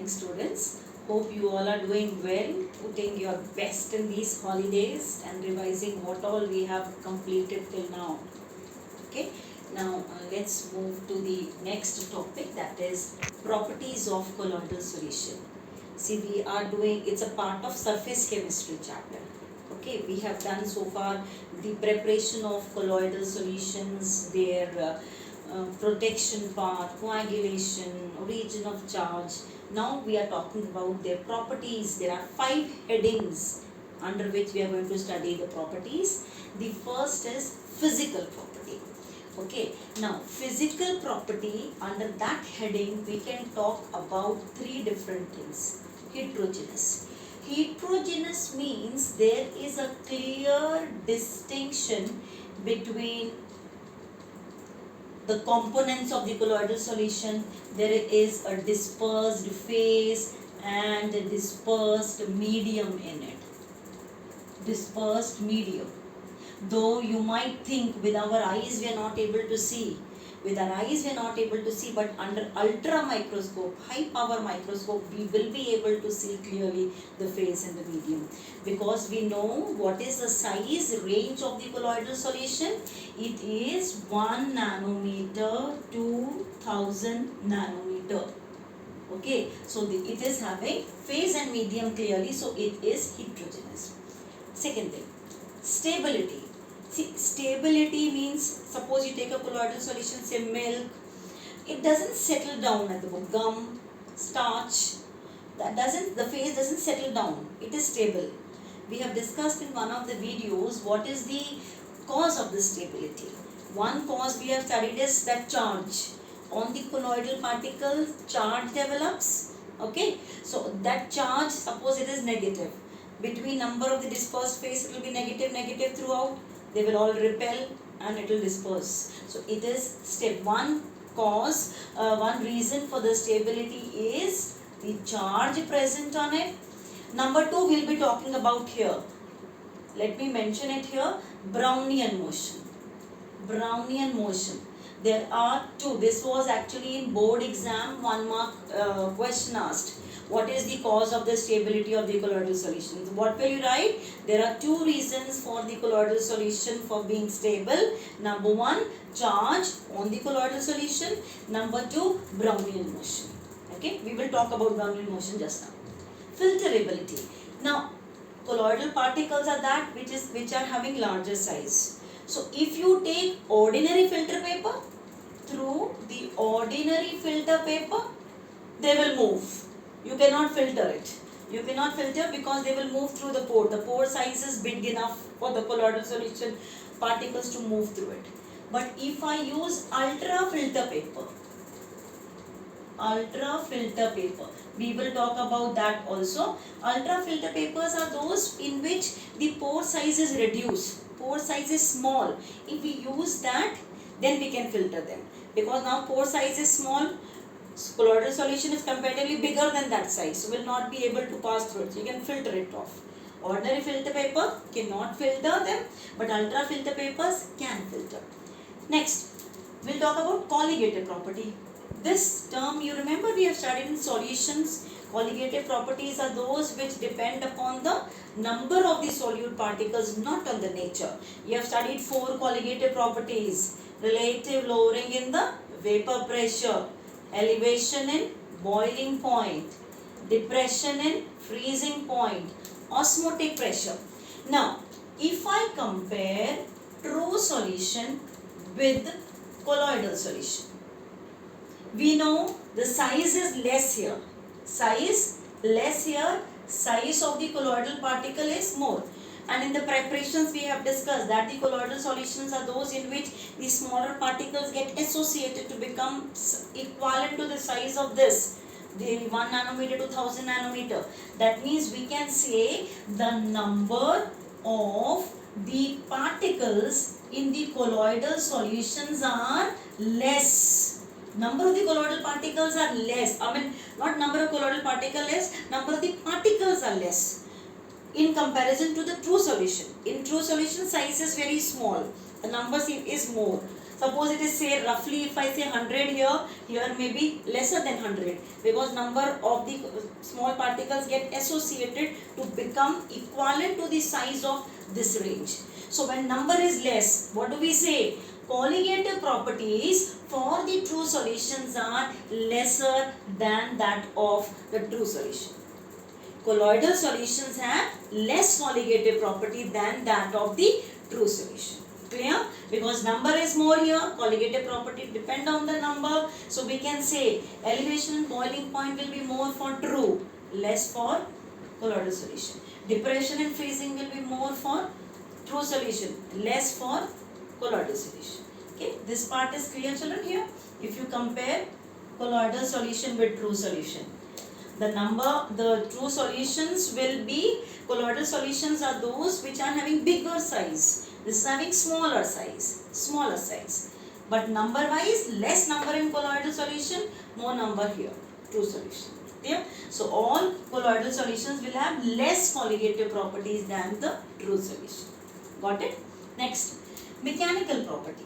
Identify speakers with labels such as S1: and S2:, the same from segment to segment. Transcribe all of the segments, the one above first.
S1: students. Hope you all are doing well, putting your best in these holidays and revising what all we have completed till now. Okay, now let's move to the next topic, that is properties of colloidal solution. See, we are doing, it's a part of surface chemistry chapter. Okay, we have done so far the preparation of colloidal solutions, their protection part, coagulation, origin of charge. Now we are talking about their properties. There are 5 headings under which we are going to study the properties. The first is physical property. Okay, now physical property, under that heading we can talk about 3 different things. Heterogeneous. Heterogeneous means there is a clear distinction between the components of the colloidal solution. There is a dispersed phase and a dispersed medium in it. Dispersed medium. Though you might think with our eyes we are not able to see. With our eyes we are not able to see, but under ultra microscope, high power microscope, we will be able to see clearly the phase and the medium. Because we know what is the size range of the colloidal solution. It is 1 nanometer to 1000 nanometer. Okay, so it is having phase and medium clearly, so it is heterogeneous. Second thing, stability. See, stability means, suppose you take a colloidal solution, say milk, it doesn't settle down at the bottom. Gum, starch, the phase doesn't settle down. It is stable. We have discussed in one of the videos what is the cause of this stability. One cause we have studied is that charge. On the colloidal particle, charge develops. Okay, so that charge, suppose it is negative. Between number of the dispersed phase, it will be negative throughout. They will all repel and it will disperse. So it is step one cause, one reason for the stability is the charge present on it. Number 2 we'll be talking about here. Let me mention it here. Brownian motion. Brownian motion. There are 2. This was actually in board exam 1 mark question asked. What is the cause of the stability of the colloidal solution? What will you write? There are 2 reasons for the colloidal solution for being stable. Number 1, charge on the colloidal solution. Number 2, Brownian motion. Okay, we will talk about Brownian motion just now. Filterability. Now, colloidal particles are that which are having larger size. So, if you take ordinary filter paper, through the ordinary filter paper, they will move. You cannot filter it. You cannot filter because they will move through the pore. The pore size is big enough for the colloidal solution particles to move through it. But if I use ultra filter paper, we will talk about that also. Ultra filter papers are those in which the pore size is reduced. Pore size is small. If we use that, then we can filter them. Because now pore size is small, colloidal solution is comparatively bigger than that size, so will not be able to pass through it. So you can filter it off. Ordinary filter paper cannot filter them, but ultra filter papers can filter. Next, we'll talk about colligative property. This term you remember we have studied in solutions. Colligative properties are those which depend upon the number of the solute particles, not on the nature. You have studied 4 colligative properties. Relative lowering in the vapor pressure, elevation in boiling point, depression in freezing point, osmotic pressure. Now, if I compare true solution with colloidal solution, we know the size is less here. Size less here, size of the colloidal particle is more. And in the preparations we have discussed that the colloidal solutions are those in which the smaller particles get associated to become equivalent to the size of this, the 1 nanometer to 1000 nanometer. That means we can say the number of the particles in the colloidal solutions are less. Number of the colloidal particles are less. I mean, not number of colloidal particles less, number of the particles are less in comparison to the true solution. In true solution, size is very small. The number is more. Suppose it is say roughly, if I say 100 here, here may be lesser than 100, because number of the small particles get associated to become equivalent to the size of this range. So when number is less, what do we say? Colligative properties for the true solutions are lesser than that of the true solution. Colloidal solutions have less colligative property than that of the true solution. Clear? Because number is more here, colligative property depend on the number. So we can say elevation and boiling point will be more for true, less for colloidal solution. Depression and freezing will be more for true solution, less for colloidal solution. Okay, this part is clear, children. Here if you compare colloidal solution with true solution, the true solutions will be, colloidal solutions are those which are having bigger size, this is having smaller size, but number wise less number in colloidal solution, more number here, true solution. Clear? So all colloidal solutions will have less colligative properties than the true solution. Got it? Next, mechanical property.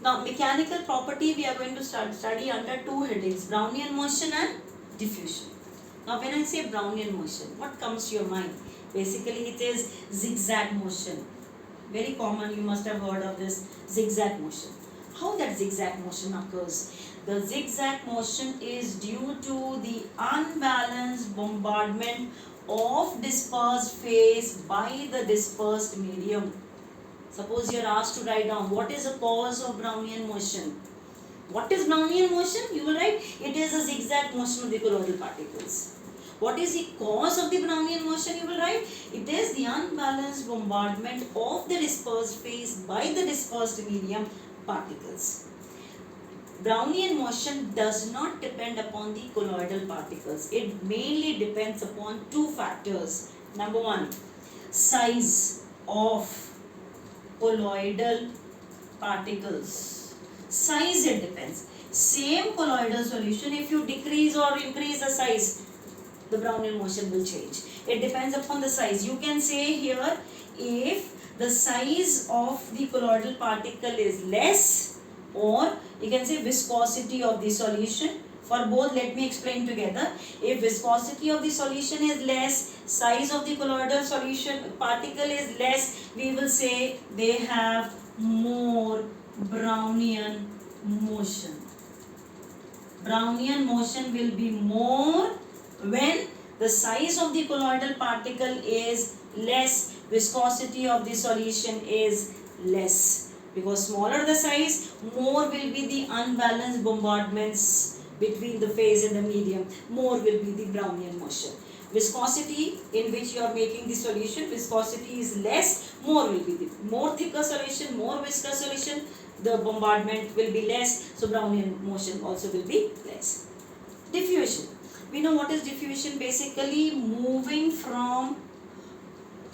S1: Now mechanical property we are going to study under two headings, Brownian motion and diffusion. Now when I say Brownian motion, what comes to your mind? Basically it is zigzag motion. Very common, you must have heard of this zigzag motion. How that zigzag motion occurs? The zigzag motion is due to the unbalanced bombardment of dispersed phase by the dispersed medium. Suppose you are asked to write down what is the cause of Brownian motion. What is Brownian motion? You will write it is a zigzag motion of the colloidal particles. What is the cause of the Brownian motion? You will write it is the unbalanced bombardment of the dispersed phase by the dispersed medium particles. Brownian motion does not depend upon the colloidal particles. It mainly depends upon two factors. Number one, size of colloidal particles. Size it depends. Same colloidal solution, if you decrease or increase the size, the Brownian motion will change. It depends upon the size. You can say here, if the size of the colloidal particle is less, or you can say viscosity of the solution. For both, let me explain together. If viscosity of the solution is less, size of the colloidal solution particle is less, we will say they have more Brownian motion. Brownian motion will be more when the size of the colloidal particle is less, viscosity of the solution is less. Because smaller the size, more will be the unbalanced bombardments between the phase and the medium, more will be the Brownian motion. Viscosity in which you are making the solution, viscosity is less, more will be the more thicker solution, more viscous solution, the bombardment will be less, so Brownian motion also will be less. Diffusion. We know what is diffusion, basically moving from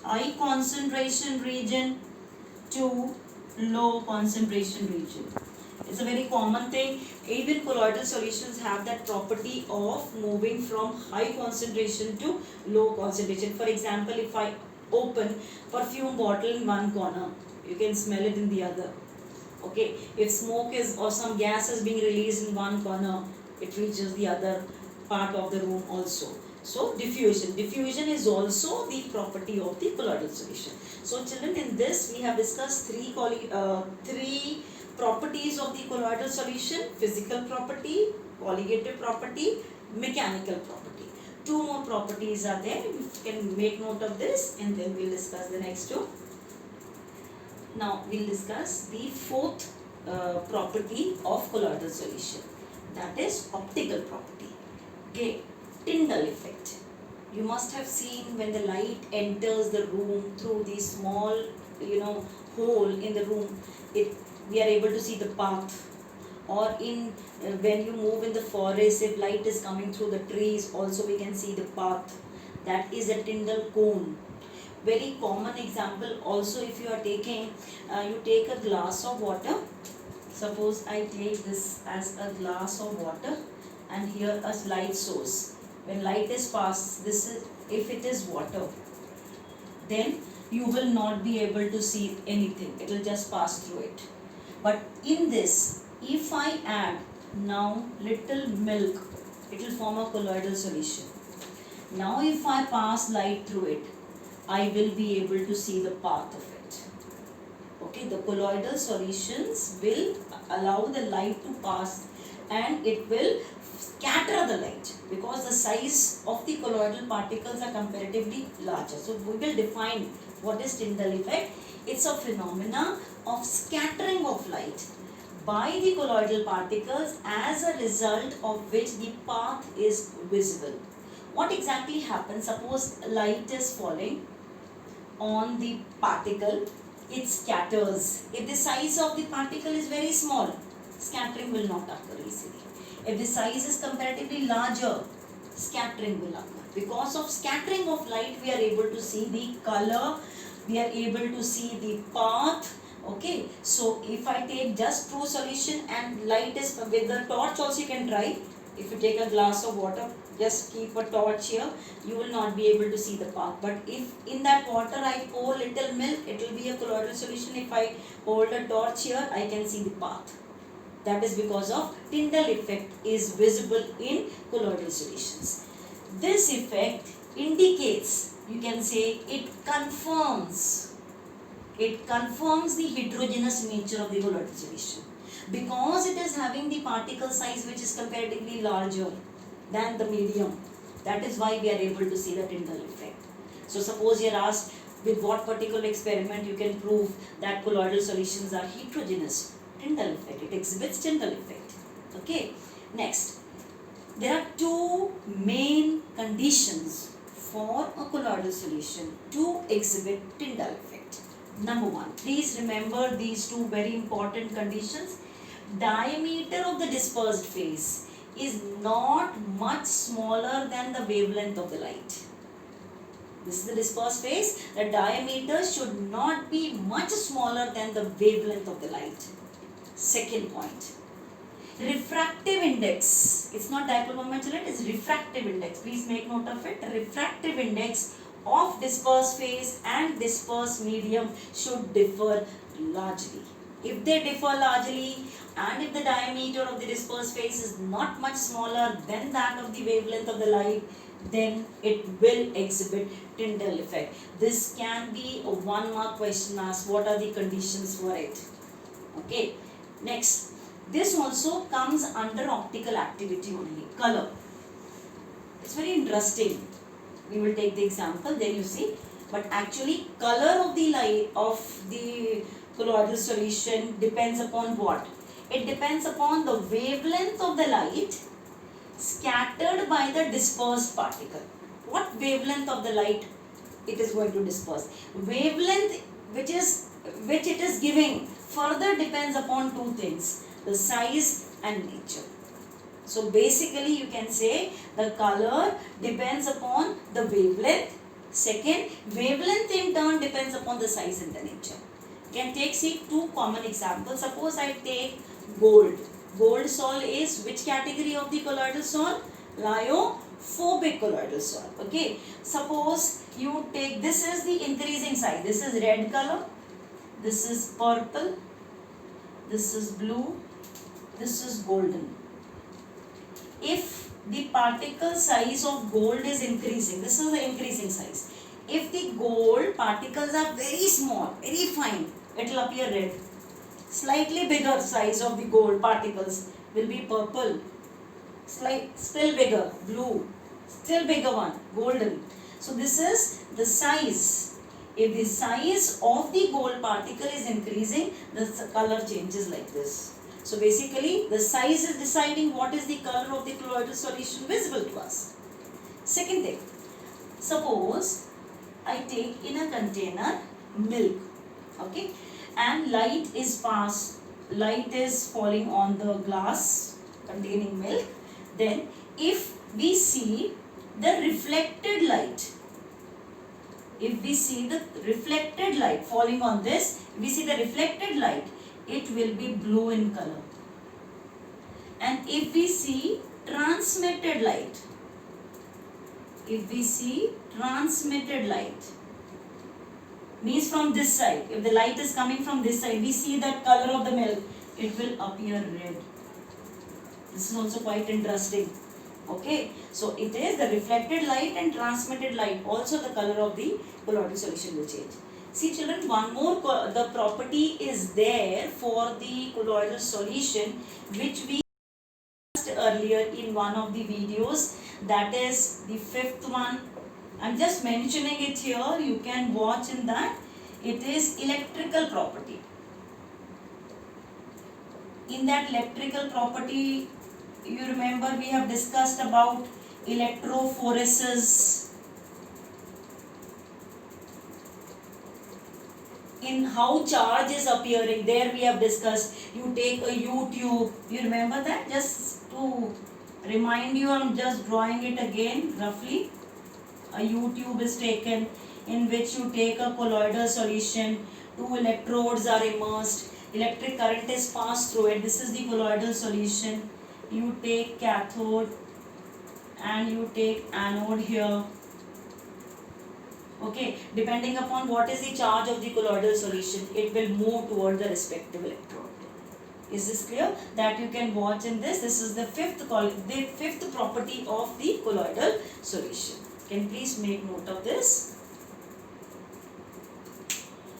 S1: high concentration region to low concentration region. It's a very common thing. Even colloidal solutions have that property of moving from high concentration to low concentration. For example, if I open perfume bottle in one corner, you can smell it in the other. Okay, if smoke is or some gas is being released in one corner, it reaches the other part of the room also. So diffusion. Diffusion is also the property of the colloidal solution. So children, in this we have discussed three properties of the colloidal solution: physical property, colligative property, mechanical property. Two more properties are there. You can make note of this and then we'll discuss the next two. Now we'll discuss the fourth property of colloidal solution, that is optical property. Okay, Tyndall effect. You must have seen when the light enters the room through the small, hole in the room, we are able to see the path. Or in when you move in the forest, if light is coming through the trees, also we can see the path. That is a Tyndall cone. Very common example also, if you are taking, you take a glass of water. Suppose I take this as a glass of water and here a light source. When light is passed, if it is water, then you will not be able to see anything. It will just pass through it. But in this, if I add now little milk, it will form a colloidal solution. Now if I pass light through it, I will be able to see the path of it. Okay, the colloidal solutions will allow the light to pass and it will scatter the light because the size of the colloidal particles are comparatively larger. So we will define what is Tyndall effect. It's a phenomena of scattering of light by the colloidal particles as a result of which the path is visible. What exactly happens? Suppose light is falling on the particle, it scatters. If the size of the particle is very small, scattering will not occur easily. If the size is comparatively larger, scattering will occur. Because of scattering of light, we are able to see the color, we are able to see the path. Okay, so if I take just true solution and light is with the torch also you can try. If you take a glass of water, just keep a torch here, you will not be able to see the path. But if in that water I pour little milk, it will be a colloidal solution. If I hold a torch here, I can see the path. That is because of Tyndall effect is visible in colloidal solutions. This effect indicates, you can say, it confirms the heterogeneous nature of the colloidal solution. Because it is having the particle size which is comparatively larger than the medium. That is why we are able to see the Tyndall effect. So suppose you are asked with what particular experiment you can prove that colloidal solutions are heterogeneous. Tyndall effect. It exhibits Tyndall effect. Okay. Next, there are two main conditions for a colloidal solution to exhibit Tyndall effect. Number one, please remember these two very important conditions. Diameter of the dispersed phase is not much smaller than the wavelength of the light. This is the dispersed phase. The diameter should not be much smaller than the wavelength of the light. Second point, refractive index. It's not dipole moment light, it's refractive index. Please make note of it. Refractive index of dispersed phase and dispersed medium should differ largely. If they differ largely and if the diameter of the dispersed phase is not much smaller than that of the wavelength of the light, then it will exhibit Tyndall effect. This can be a 1 mark question asked. What are the conditions for it? Okay. Next, this also comes under optical activity only. Color. It's very interesting. We will take the example, then you see. But actually, color of the light of the colloidal solution depends upon what? It depends upon the wavelength of the light scattered by the dispersed particle. What wavelength of the light it is going to disperse? Wavelength which it is giving further depends upon two things, the size and nature. So basically you can say the color depends upon the wavelength. Second, wavelength in turn depends upon the size and the nature. You can take two common examples. Suppose I take gold. Gold sol is which category of the colloidal sol? Lyophobic colloidal sol. Okay. Suppose you take, this is the increasing size. This is red color. This is purple. This is blue. This is golden. If the particle size of gold is increasing, this is the increasing size. If the gold particles are very small, very fine, it will appear red. Slightly bigger size of the gold particles will be purple. Still bigger, blue. Still bigger one, golden. So this is the size. If the size of the gold particle is increasing, the color changes like this. So basically, the size is deciding what is the color of the colloidal solution visible to us. Second thing, suppose I take in a container milk, okay, and light is falling on the glass containing milk. Then if we see the reflected light, falling on this, we see the reflected light, it will be blue in color. And if we see transmitted light, means from this side. If the light is coming from this side, we see that color of the milk, it will appear red. This is also quite interesting. Okay, so it is the reflected light and transmitted light. Also the color of the colloidal solution will change. See children, one more the property is there for the colloidal solution which we discussed earlier in one of the videos. That is the fifth one. I'm just mentioning it here. You can watch in that. It is electrical property. In that electrical property, you remember we have discussed about electrophoresis. In how charge is appearing, there we have discussed. You take a U-tube. You remember that? Just to remind you, I'm just drawing it again roughly. A U-tube is taken in which you take a colloidal solution. Two electrodes are immersed. Electric current is passed through it. This is the colloidal solution. You take cathode and you take anode here. Okay, depending upon what is the charge of the colloidal solution, it will move toward the respective electrode. Is this clear? That you can watch in this. This is the fifth property of the colloidal solution. Can you please make note of this?